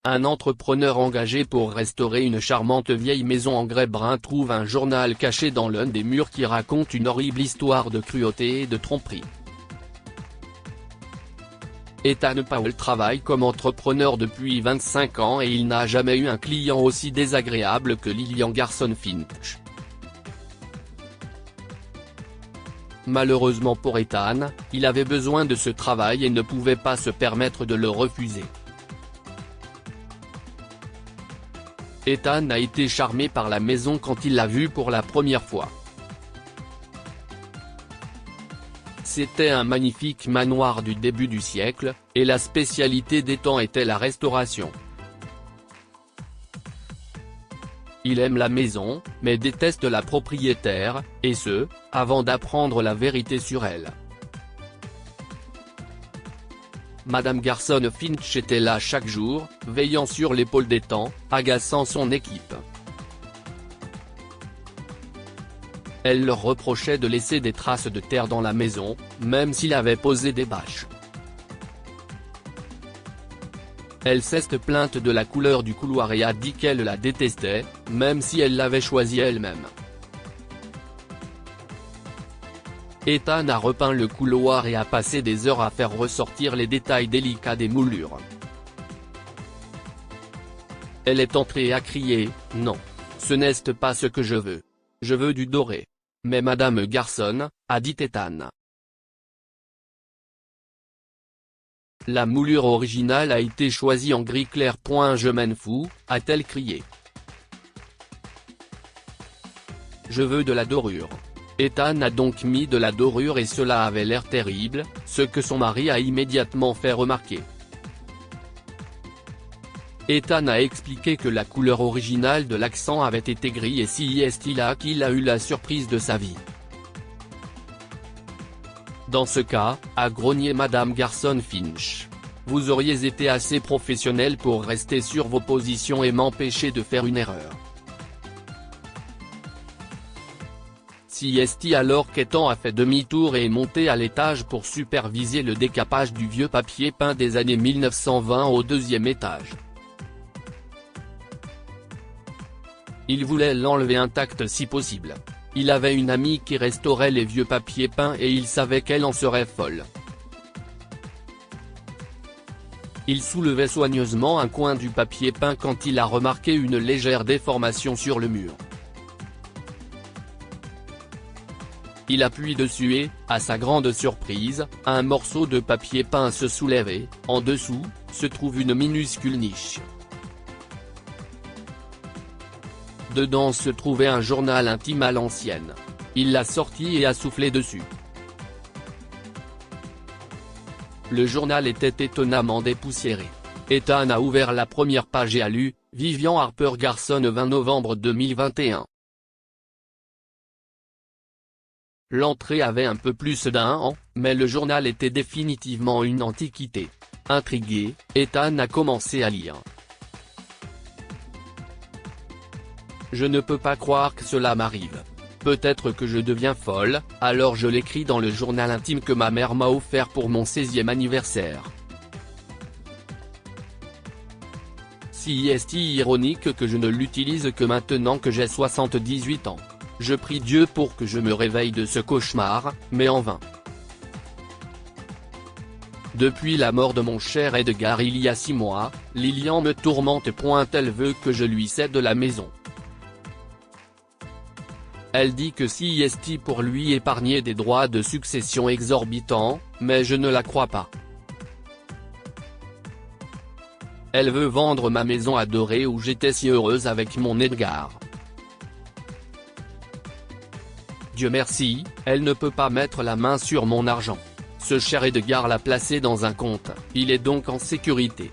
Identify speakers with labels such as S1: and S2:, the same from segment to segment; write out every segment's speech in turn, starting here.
S1: Un entrepreneur engagé pour restaurer une charmante vieille maison en grès brun trouve un journal caché dans l'un des murs qui raconte une horrible histoire de cruauté et de tromperie. Ethan Powell travaille comme entrepreneur depuis 25 ans et il n'a jamais eu un client aussi désagréable que Lillian Garson Finch. Malheureusement pour Ethan, il avait besoin de ce travail et ne pouvait pas se permettre de le refuser. Ethan a été charmé par la maison quand il l'a vue pour la première fois. C'était un magnifique manoir du début du siècle, et la spécialité d'Ethan était la restauration. Il aime la maison, mais déteste la propriétaire, et ce, avant d'apprendre la vérité sur elle. Madame Garson Finch était là chaque jour, veillant sur l'épaule d'Ethan, agaçant son équipe. Elle leur reprochait de laisser des traces de terre dans la maison, même s'il avait posé des bâches. Elle s'est plainte de la couleur du couloir et a dit qu'elle la détestait, même si elle l'avait choisie elle-même. Ethan a repeint le couloir et a passé des heures à faire ressortir les détails délicats des moulures. Elle est entrée et a crié « Non, ce n'est pas ce que je veux. Je veux du doré. » Mais Madame Garson, a dit Ethan. La moulure originale a été choisie en gris clair. Je m'en fous, a-t-elle crié. Je veux de la dorure. Ethan a donc mis de la dorure et cela avait l'air terrible, ce que son mari a immédiatement fait remarquer. Ethan a expliqué que la couleur originale de l'accent avait été gris et c'est là qu'il a eu la surprise de sa vie. Dans ce cas, a grogné Madame Garson Finch. Vous auriez été assez professionnel pour rester sur vos positions et m'empêcher de faire une erreur. Alors qu'Ethan a fait demi-tour et est monté à l'étage pour superviser le décapage du vieux papier peint des années 1920 au deuxième étage. Il voulait l'enlever intact si possible. Il avait une amie qui restaurait les vieux papiers peints et il savait qu'elle en serait folle. Il soulevait soigneusement un coin du papier peint quand il a remarqué une légère déformation sur le mur. Il appuie dessus et, à sa grande surprise, un morceau de papier peint se soulève et, en dessous, se trouve une minuscule niche. Dedans se trouvait un journal intime à l'ancienne. Il l'a sorti et a soufflé dessus. Le journal était étonnamment dépoussiéré. Ethan a ouvert la première page et a lu « Vivian Harper Garson 20 novembre 2021 ». L'entrée avait un peu plus d'1 an, mais le journal était définitivement une antiquité. Intrigué, Ethan a commencé à lire. Je ne peux pas croire que cela m'arrive. Peut-être que je deviens folle, alors je l'écris dans le journal intime que ma mère m'a offert pour mon 16e anniversaire. Si est ironique que je ne l'utilise que maintenant que j'ai 78 ans. Je prie Dieu pour que je me réveille de ce cauchemar, mais en vain. Depuis la mort de mon cher Edgar il y a 6 mois, Lillian me tourmente. Elle veut que je lui cède la maison. Elle dit que si pour lui épargner des droits de succession exorbitants, mais je ne la crois pas. Elle veut vendre ma maison adorée où j'étais si heureuse avec mon Edgar. Dieu merci, elle ne peut pas mettre la main sur mon argent. Ce cher Edgar l'a placé dans un compte, il est donc en sécurité.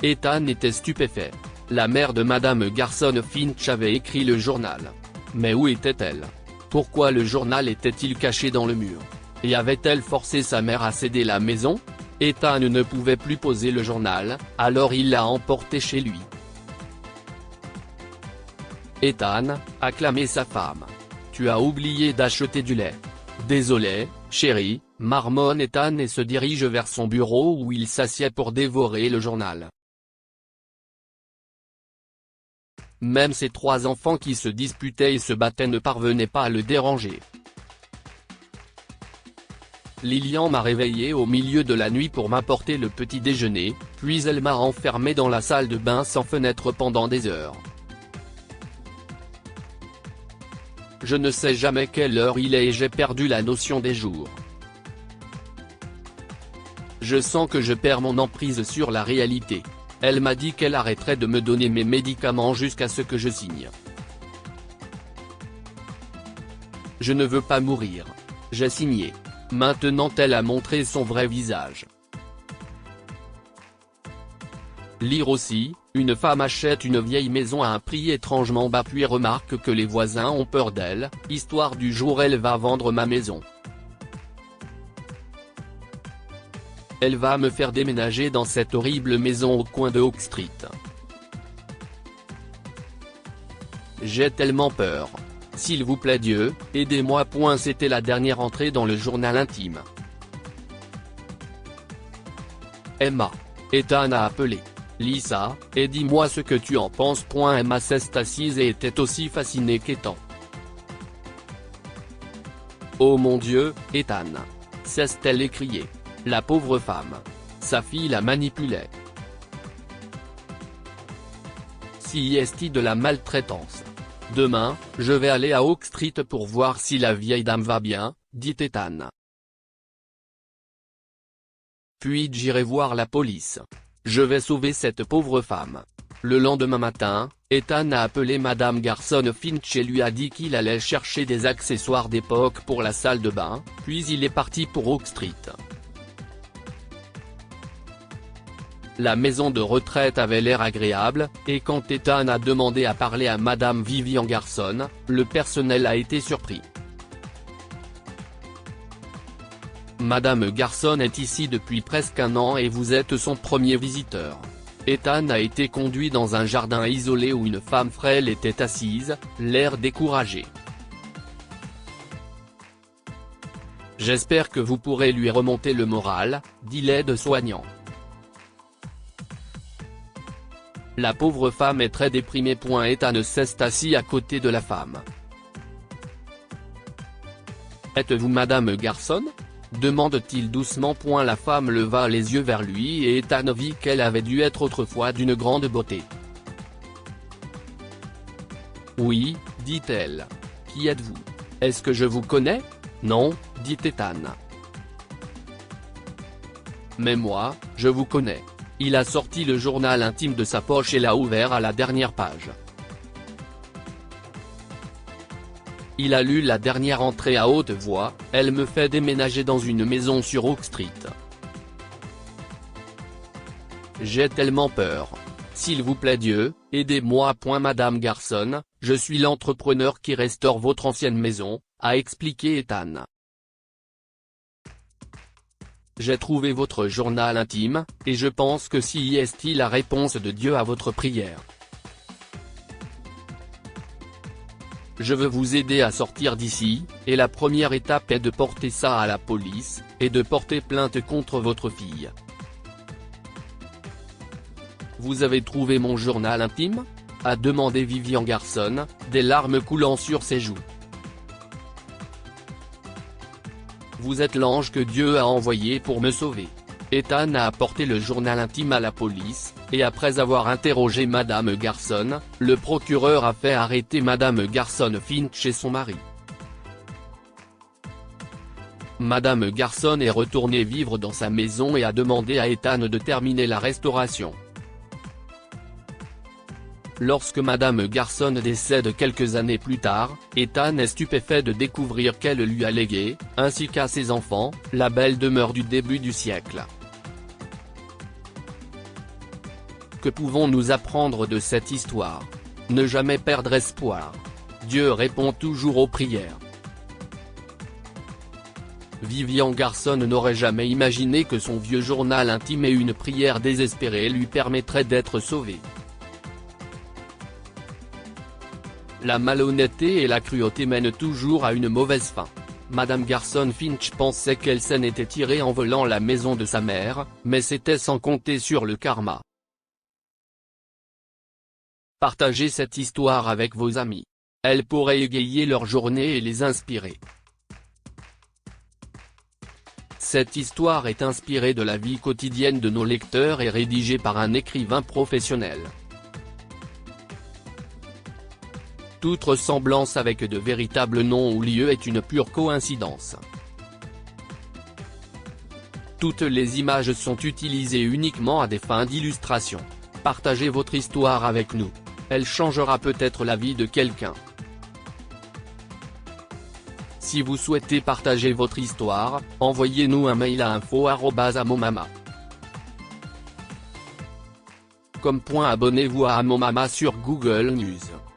S1: Ethan était stupéfait. La mère de Madame Garson Finch avait écrit le journal. Mais où était-elle? Pourquoi le journal était-il caché dans le mur? Et avait-elle forcé sa mère à céder la maison? Ethan ne pouvait plus poser le journal, alors il l'a emporté chez lui. Ethan, a clamé sa femme. Tu as oublié d'acheter du lait. Désolé, chérie, marmonne Ethan et se dirige vers son bureau où il s'assied pour dévorer le journal. Même ses 3 enfants qui se disputaient et se battaient ne parvenaient pas à le déranger. Lilian m'a réveillé au milieu de la nuit pour m'apporter le petit déjeuner, puis elle m'a enfermé dans la salle de bain sans fenêtre pendant des heures. Je ne sais jamais quelle heure il est et j'ai perdu la notion des jours. Je sens que je perds mon emprise sur la réalité. Elle m'a dit qu'elle arrêterait de me donner mes médicaments jusqu'à ce que je signe. Je ne veux pas mourir. J'ai signé. Maintenant elle a montré son vrai visage. Lire aussi, une femme achète une vieille maison à un prix étrangement bas puis remarque que les voisins ont peur d'elle, histoire du jour elle va vendre ma maison. Elle va me faire déménager dans cette horrible maison au coin de Oak Street. J'ai tellement peur. S'il vous plaît Dieu, aidez-moi. C'était la dernière entrée dans le journal intime. Emma. Ethan a appelé. Lisa, et dis-moi ce que tu en penses. Emma s'est assise et était aussi fascinée qu'Ethan. Oh mon Dieu, Ethan. S'est-elle écriée. La pauvre femme. Sa fille la manipulait. Si est-il de la maltraitance. Demain, je vais aller à Oak Street pour voir si la vieille dame va bien, dit Ethan. Puis j'irai voir la police. Je vais sauver cette pauvre femme. Le lendemain matin, Ethan a appelé Madame Garson Finch et lui a dit qu'il allait chercher des accessoires d'époque pour la salle de bain, puis il est parti pour Oak Street. La maison de retraite avait l'air agréable, et quand Ethan a demandé à parler à Madame Vivian Garson, le personnel a été surpris. Madame Garson est ici depuis presque 1 an et vous êtes son premier visiteur. Ethan a été conduit dans un jardin isolé où une femme frêle était assise, l'air découragé. J'espère que vous pourrez lui remonter le moral, dit l'aide-soignant. La pauvre femme est très déprimée. Ethan s'est assis à côté de la femme. Êtes-vous Madame Garson ? demande-t-il doucement. La femme leva les yeux vers lui et Ethan vit qu'elle avait dû être autrefois d'une grande beauté. Oui, dit-elle. Qui êtes-vous ? Est-ce que je vous connais ? Non, dit Ethan. Mais moi, je vous connais. Il a sorti le journal intime de sa poche et l'a ouvert à la dernière page. Il a lu la dernière entrée à haute voix, « Elle me fait déménager dans une maison sur Oak Street. J'ai tellement peur. S'il vous plaît Dieu, aidez-moi. Madame Garson, je suis l'entrepreneur qui restaure votre ancienne maison, a expliqué Ethan. J'ai trouvé votre journal intime, et je pense que si est la réponse de Dieu à votre prière. Je veux vous aider à sortir d'ici, et la première étape est de porter ça à la police, et de porter plainte contre votre fille. Vous avez trouvé mon journal intime ? a demandé Vivian Garson, des larmes coulant sur ses joues. Vous êtes l'ange que Dieu a envoyé pour me sauver. Ethan a apporté le journal intime à la police, et après avoir interrogé Madame Garson, le procureur a fait arrêter Madame Garson Finch et son mari. Madame Garson est retournée vivre dans sa maison et a demandé à Ethan de terminer la restauration. Lorsque Madame Garson décède quelques années plus tard, Ethan est stupéfait de découvrir qu'elle lui a légué, ainsi qu'à ses enfants, la belle demeure du début du siècle. Que pouvons-nous apprendre de cette histoire ? Ne jamais perdre espoir. Dieu répond toujours aux prières. Vivian Garson n'aurait jamais imaginé que son vieux journal intime et une prière désespérée lui permettraient d'être sauvé. La malhonnêteté et la cruauté mènent toujours à une mauvaise fin. Madame Garson Finch pensait qu'elle s'en était tirée en volant la maison de sa mère, mais c'était sans compter sur le karma. Partagez cette histoire avec vos amis. Elle pourrait égayer leur journée et les inspirer. Cette histoire est inspirée de la vie quotidienne de nos lecteurs et rédigée par un écrivain professionnel. Toute ressemblance avec de véritables noms ou lieux est une pure coïncidence. Toutes les images sont utilisées uniquement à des fins d'illustration. Partagez votre histoire avec nous. Elle changera peut-être la vie de quelqu'un. Si vous souhaitez partager votre histoire, envoyez-nous un mail à info@amomama.com. Abonnez-vous à Amomama sur Google News.